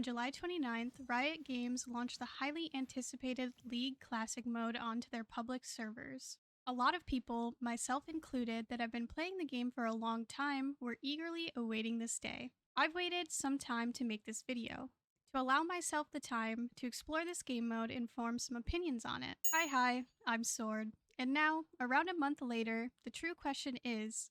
On July 29th, Riot Games launched the highly anticipated League Classic mode onto their public servers. A lot of people, myself included, that have been playing the game for a long time were eagerly awaiting this day. I've waited some time to make this video, to allow myself the time to explore this game mode and form some opinions on it. Hi, I'm Sword, and now, around a month later, the true question is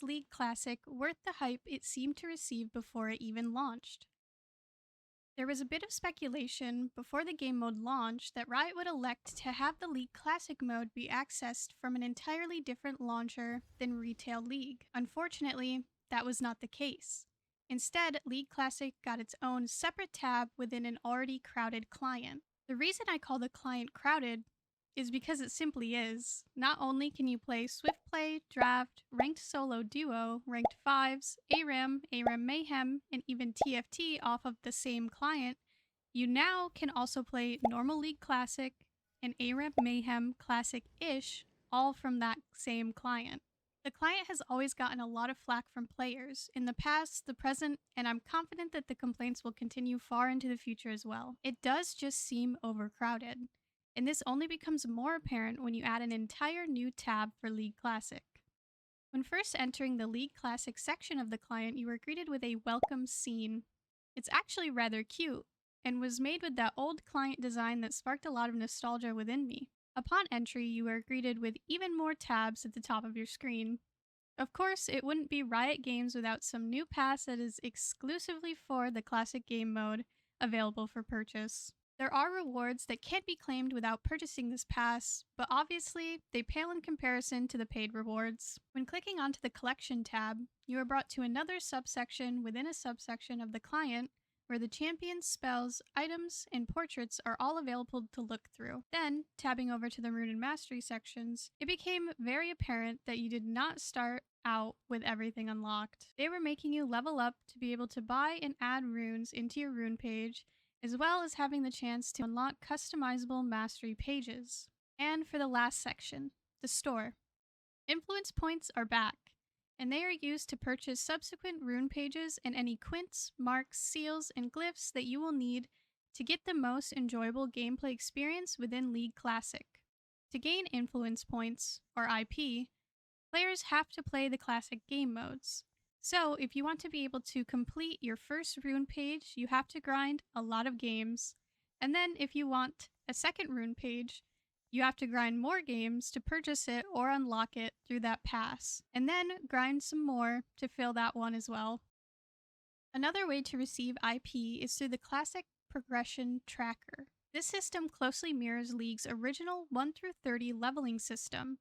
League Classic worth the hype it seemed to receive before it even launched? There was a bit of speculation before the game mode launched that Riot would elect to have the League Classic mode be accessed from an entirely different launcher than Retail League. Unfortunately, that was not the case. Instead, League Classic got its own separate tab within an already crowded client. The reason I call the client crowded is because it simply is. Not only can you play Swift Play, Draft, Ranked Solo Duo, Ranked 5s, ARAM, ARAM Mayhem, and even TFT off of the same client, you now can also play Normal League Classic and ARAM Mayhem Classic-ish, all from that same client. The client has always gotten a lot of flack from players, in the past, the present, and I'm confident that the complaints will continue far into the future as well. It does just seem overcrowded. And this only becomes more apparent when you add an entire new tab for League Classic. When first entering the League Classic section of the client, you were greeted with a welcome scene. It's actually rather cute, and was made with that old client design that sparked a lot of nostalgia within me. Upon entry, you are greeted with even more tabs at the top of your screen. Of course, it wouldn't be Riot Games without some new pass that is exclusively for the Classic game mode, available for purchase. There are rewards that can't be claimed without purchasing this pass, but obviously, they pale in comparison to the paid rewards. When clicking onto the Collection tab, you are brought to another subsection within a subsection of the client, where the champions, spells, items, and portraits are all available to look through. Then, tabbing over to the Rune and Mastery sections, it became very apparent that you did not start out with everything unlocked. They were making you level up to be able to buy and add runes into your rune page, as well as having the chance to unlock customizable mastery pages. And for the last section, the store. Influence points are back, and they are used to purchase subsequent rune pages and any quints, marks, seals, and glyphs that you will need to get the most enjoyable gameplay experience within League Classic. To gain influence points, or IP, players have to play the Classic game modes. So, if you want to be able to complete your first rune page, you have to grind a lot of games. And then, if you want a second rune page, you have to grind more games to purchase it or unlock it through that pass. And then, grind some more to fill that one as well. Another way to receive IP is through the Classic Progression Tracker. This system closely mirrors League's original 1 through 30 leveling system,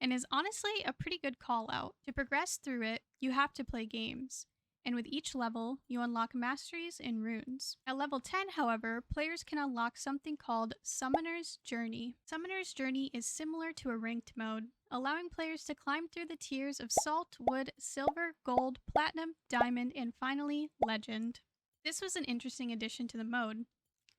and is honestly a pretty good call out. To progress through it, you have to play games, and with each level, you unlock masteries and runes. At level 10, however, players can unlock something called Summoner's Journey. Summoner's Journey is similar to a ranked mode, allowing players to climb through the tiers of Salt, Wood, Silver, Gold, Platinum, Diamond, and finally, Legend. This was an interesting addition to the mode.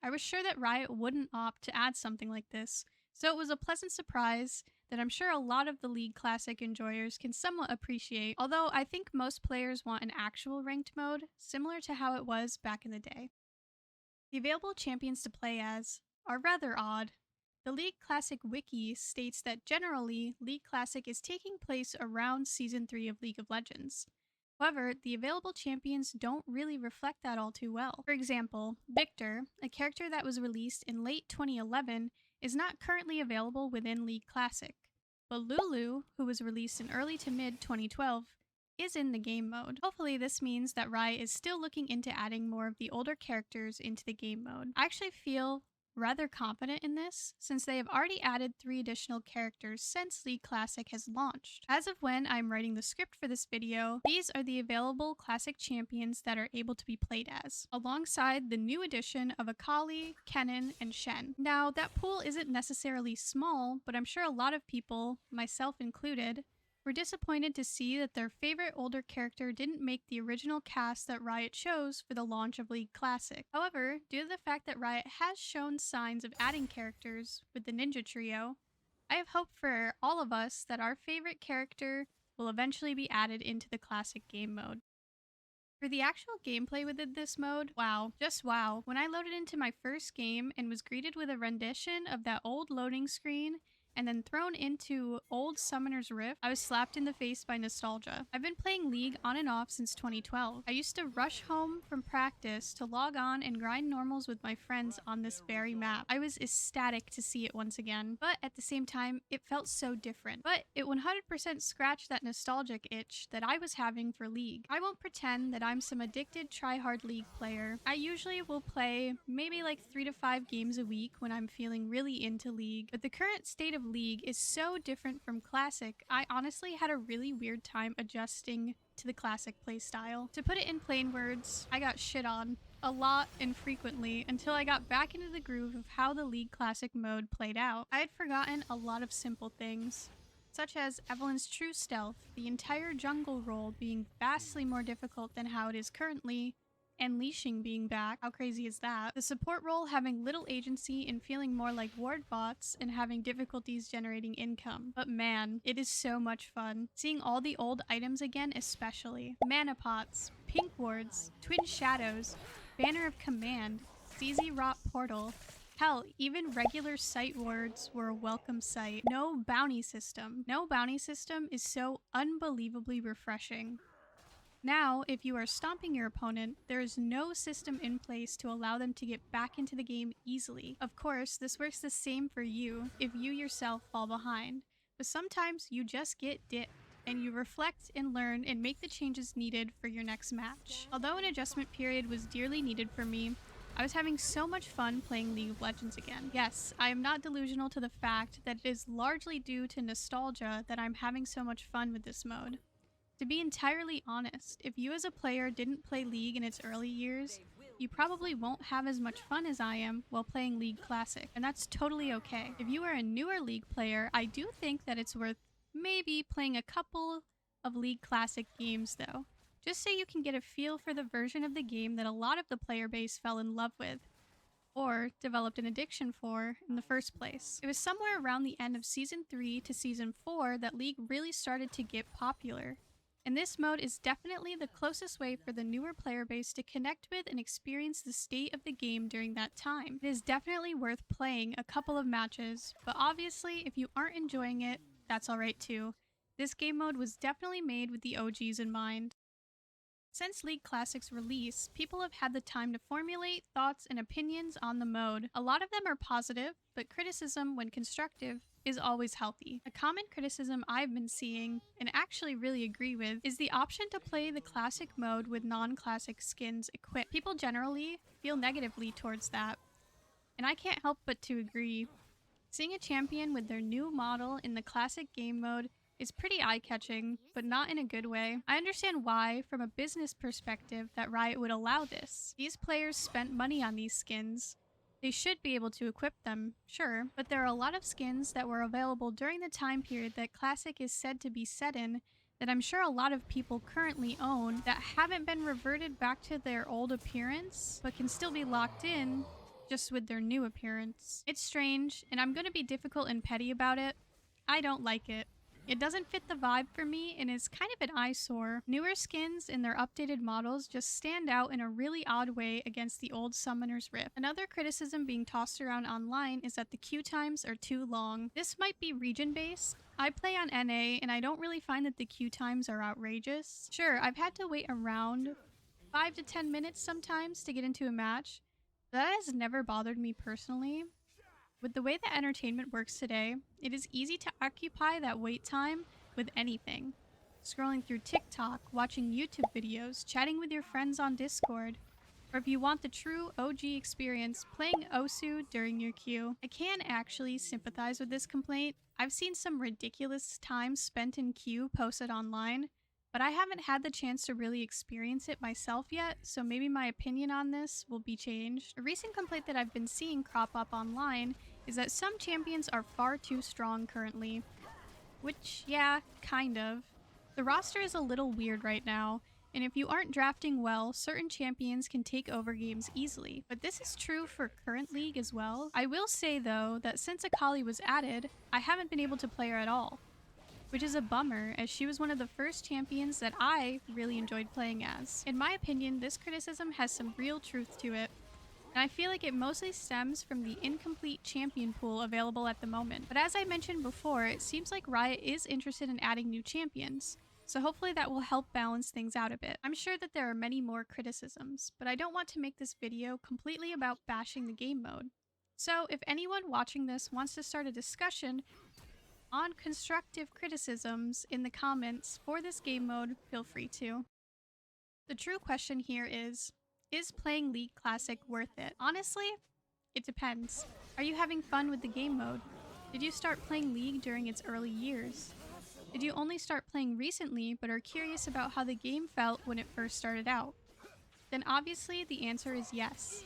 I was sure that Riot wouldn't opt to add something like this, so it was a pleasant surprise that I'm sure a lot of the League Classic enjoyers can somewhat appreciate, although I think most players want an actual ranked mode, similar to how it was back in the day. The available champions to play as are rather odd. The League Classic wiki states that generally, League Classic is taking place around Season 3 of League of Legends. However, the available champions don't really reflect that all too well. For example, Victor, a character that was released in late 2011, is not currently available within League Classic, but Lulu, who was released in early to mid 2012, is in the game mode. Hopefully this means that Riot is still looking into adding more of the older characters into the game mode. I actually feel rather confident in this, since they have already added 3 additional characters since League Classic has launched. As of when I'm writing the script for this video, these are the available Classic champions that are able to be played as, alongside the new addition of Akali, Kennen, and Shen. Now, that pool isn't necessarily small, but I'm sure a lot of people, myself included, were disappointed to see that their favorite older character didn't make the original cast that Riot chose for the launch of League Classic. However, due to the fact that Riot has shown signs of adding characters with the Ninja Trio, I have hope for all of us that our favorite character will eventually be added into the Classic game mode. For the actual gameplay within this mode, wow, just wow. When I loaded into my first game and was greeted with a rendition of that old loading screen and then thrown into old Summoner's Rift, I was slapped in the face by nostalgia. I've been playing League on and off since 2012. I used to rush home from practice to log on and grind normals with my friends on this very map. I was ecstatic to see it once again, but at the same time, it felt so different. But it 100% scratched that nostalgic itch that I was having for League. I won't pretend that I'm some addicted try-hard League player. I usually will play maybe like 3 to 5 games a week when I'm feeling really into League, but the current state of League is so different from Classic, I honestly had a really weird time adjusting to the Classic playstyle. To put it in plain words, I got shit on a lot and frequently until I got back into the groove of how the League Classic mode played out. I had forgotten a lot of simple things, such as Evelyn's true stealth, the entire jungle role being vastly more difficult than how it is currently, and leashing being back. How crazy is that? The support role having little agency and feeling more like ward bots and having difficulties generating income. But man, it is so much fun. Seeing all the old items again especially. Mana pots, pink wards, twin shadows, banner of command, CZ rot portal. Hell, even regular sight wards were a welcome sight. No bounty system. No bounty system is so unbelievably refreshing. Now, if you are stomping your opponent, there is no system in place to allow them to get back into the game easily. Of course, this works the same for you if you yourself fall behind, but sometimes you just get dipped, and you reflect and learn and make the changes needed for your next match. Although an adjustment period was dearly needed for me, I was having so much fun playing League of Legends again. Yes, I am not delusional to the fact that it is largely due to nostalgia that I'm having so much fun with this mode. To be entirely honest, if you as a player didn't play League in its early years, you probably won't have as much fun as I am while playing League Classic, and that's totally okay. If you are a newer League player, I do think that it's worth maybe playing a couple of League Classic games though, just so you can get a feel for the version of the game that a lot of the player base fell in love with, or developed an addiction for in the first place. It was somewhere around the end of Season 3 to Season 4 that League really started to get popular. And this mode is definitely the closest way for the newer player base to connect with and experience the state of the game during that time. It is definitely worth playing a couple of matches, but obviously if you aren't enjoying it, that's alright too. This game mode was definitely made with the OGs in mind. Since League Classic's release, people have had the time to formulate thoughts and opinions on the mode. A lot of them are positive, but criticism, when constructive, is always healthy. A common criticism I've been seeing, and actually really agree with, is the option to play the classic mode with non-classic skins equipped. People generally feel negatively towards that, and I can't help but to agree. Seeing a champion with their new model in the classic game mode is pretty eye-catching, but not in a good way. I understand why, from a business perspective, that Riot would allow this. These players spent money on these skins. They should be able to equip them, sure, but there are a lot of skins that were available during the time period that Classic is said to be set in that I'm sure a lot of people currently own that haven't been reverted back to their old appearance, but can still be locked in just with their new appearance. It's strange, and I'm gonna be difficult and petty about it. I don't like it. It doesn't fit the vibe for me and is kind of an eyesore. Newer skins and their updated models just stand out in a really odd way against the old Summoner's Rift. Another criticism being tossed around online is that the queue times are too long. This might be region-based. I play on NA and I don't really find that the queue times are outrageous. Sure, I've had to wait around 5 to 10 minutes sometimes to get into a match. That has never bothered me personally. With the way that entertainment works today, it is easy to occupy that wait time with anything. Scrolling through TikTok, watching YouTube videos, chatting with your friends on Discord, or if you want the true OG experience, playing Osu during your queue. I can actually sympathize with this complaint. I've seen some ridiculous time spent in queue posted online, but I haven't had the chance to really experience it myself yet, so maybe my opinion on this will be changed. A recent complaint that I've been seeing crop up online is that some champions are far too strong currently. Which, yeah, kind of. The roster is a little weird right now, and if you aren't drafting well, certain champions can take over games easily. But this is true for current League as well. I will say though, that since Akali was added, I haven't been able to play her at all. which is a bummer as she was one of the first champions that I really enjoyed playing as. In my opinion, this criticism has some real truth to it, and I feel like it mostly stems from the incomplete champion pool available at the moment. But as I mentioned before, it seems like Riot is interested in adding new champions, so hopefully that will help balance things out a bit. I'm sure that there are many more criticisms, but I don't want to make this video completely about bashing the game mode. So if anyone watching this wants to start a discussion on constructive criticisms in the comments for this game mode, feel free to. The true question here is playing League Classic worth it? Honestly, it depends. Are you having fun with the game mode? Did you start playing League during its early years? Did you only start playing recently but are curious about how the game felt when it first started out? Then obviously the answer is yes.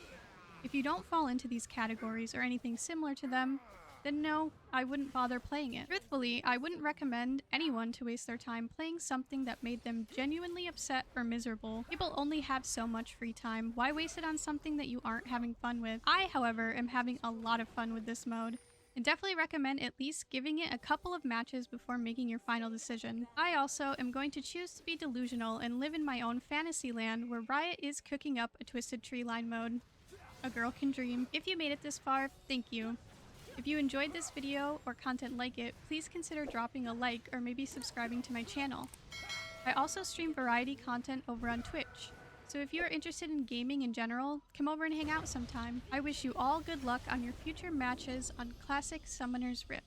If you don't fall into these categories or anything similar to them, then no, I wouldn't bother playing it. Truthfully, I wouldn't recommend anyone to waste their time playing something that made them genuinely upset or miserable. People only have so much free time. Why waste it on something that you aren't having fun with? I, however, am having a lot of fun with this mode, and definitely recommend at least giving it a couple of matches before making your final decision. I also am going to choose to be delusional and live in my own fantasy land where Riot is cooking up a Twisted Tree Line mode. A girl can dream. If you made it this far, thank you. If you enjoyed this video or content like it, please consider dropping a like or maybe subscribing to my channel. I also stream variety content over on Twitch, so if you are interested in gaming in general, come over and hang out sometime. I wish you all good luck on your future matches on Classic Summoner's Rift.